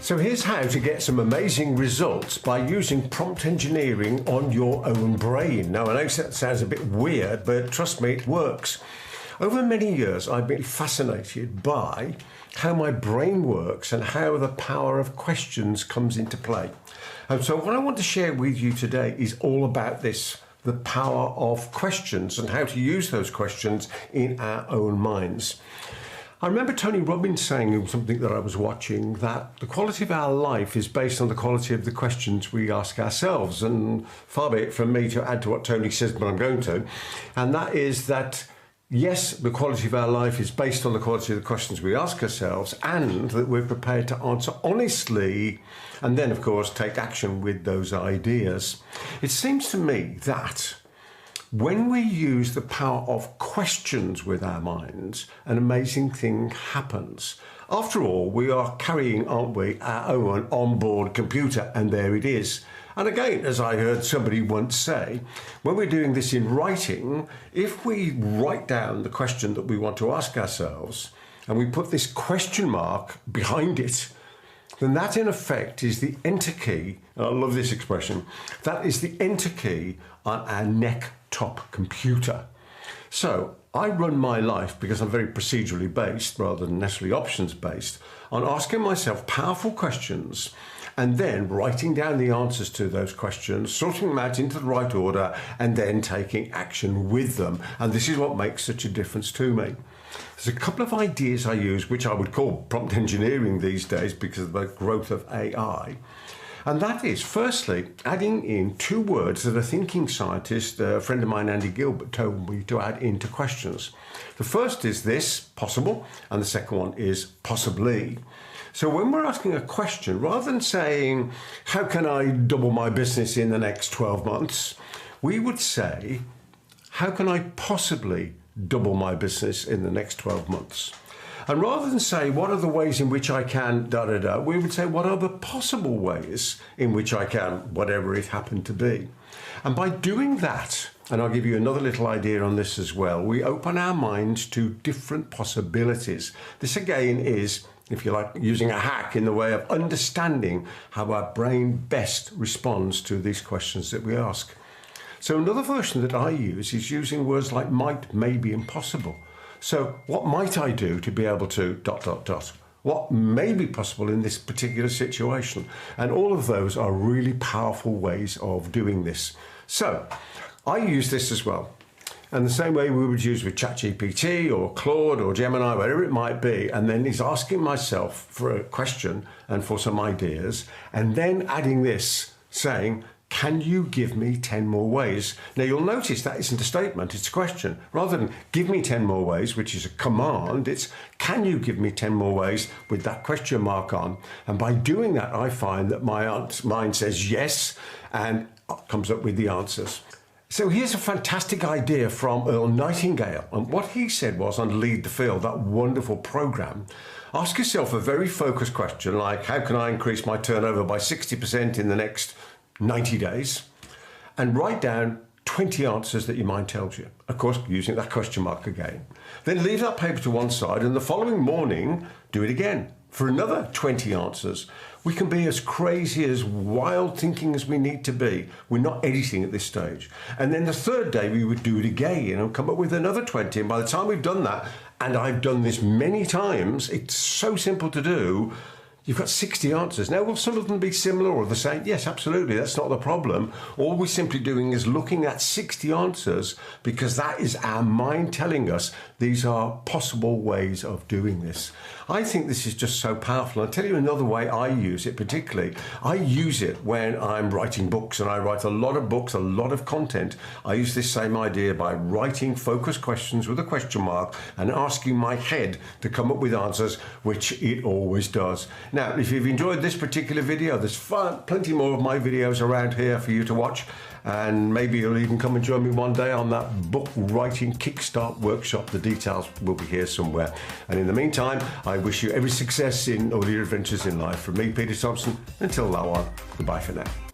So here's how to get some amazing results by using prompt engineering on your own brain. Now, I know that sounds a bit weird, but trust me, it works. Over many years, I've been fascinated by how my brain works and how the power of questions comes into play. And so what I want to share with you today is all about this, the power of questions and how to use those questions in our own minds. I remember Tony Robbins saying in something that I was watching that the quality of our life is based on the quality of the questions we ask ourselves. And far be it from me to add to what Tony says, but I'm going to. And that is that, yes, the quality of our life is based on the quality of the questions we ask ourselves, and that we're prepared to answer honestly and then, of course, take action with those ideas. It seems to me that when we use the power of questions with our minds, an amazing thing happens. After all, we are carrying, aren't we, our own onboard computer, and there it is. And again, as I heard somebody once say, when we're doing this in writing, if we write down the question that we want to ask ourselves, and we put this question mark behind it, then that in effect is the enter key, and I love this expression, that is the enter key on our necktop computer. So I run my life, because I'm very procedurally based rather than necessarily options based, on asking myself powerful questions and then writing down the answers to those questions, sorting them out into the right order, and then taking action with them. And this is what makes such a difference to me. There's a couple of ideas I use, which I would call prompt engineering these days because of the growth of AI. And that is, firstly, adding in two words that a thinking scientist, a friend of mine, Andy Gilbert, told me to add into questions. The first is this, possible, and the second one is possibly. So when we're asking a question, rather than saying, how can I double my business in the next 12 months? We would say, how can I possibly double my business in the next 12 months? And rather than say, what are the ways in which I can, we would say, what are the possible ways in which I can, whatever it happened to be. And by doing that, and I'll give you another little idea on this as well, we open our minds to different possibilities. This again is, if you like, using a hack in the way of understanding how our brain best responds to these questions that we ask. So another version that I use is using words like might, maybe, and possible. So what might I do to be able to ... What may be possible in this particular situation? And all of those are really powerful ways of doing this. So I use this as well. And the same way we would use with ChatGPT or Claude or Gemini, whatever it might be, and then is asking myself for a question and for some ideas, and then adding this, saying, can you give me 10 more ways? Now you'll notice that isn't a statement, it's a question. Rather than give me 10 more ways, which is a command, it's can you give me 10 more ways with that question mark on? And by doing that, I find that my mind says yes and comes up with the answers. So here's a fantastic idea from Earl Nightingale. And what he said was on Lead the Field, that wonderful program, ask yourself a very focused question like, how can I increase my turnover by 60% in the next 90 days, and write down 20 answers that your mind tells you. Of course, using that question mark again. Then leave that paper to one side, and the following morning, do it again for another 20 answers. We can be as crazy, as wild thinking as we need to be. We're not editing at this stage. And then the third day, we would do it again and come up with another 20. And by the time we've done that, and I've done this many times, it's so simple to do, you've got 60 answers. Now, will some of them be similar or the same? Yes, absolutely. That's not the problem. All we're simply doing is looking at 60 answers because that is our mind telling us these are possible ways of doing this. I think this is just so powerful. I'll tell you another way I use it particularly. I use it when I'm writing books, and I write a lot of books, a lot of content. I use this same idea by writing focused questions with a question mark and asking my head to come up with answers, which it always does. Now, if you've enjoyed this particular video, there's plenty more of my videos around here for you to watch. And maybe you'll even come and join me one day on that book writing kickstart workshop. The details will be here somewhere. And in the meantime, I wish you every success in all your adventures in life. From me, Peter Thomson, until now on, goodbye for now.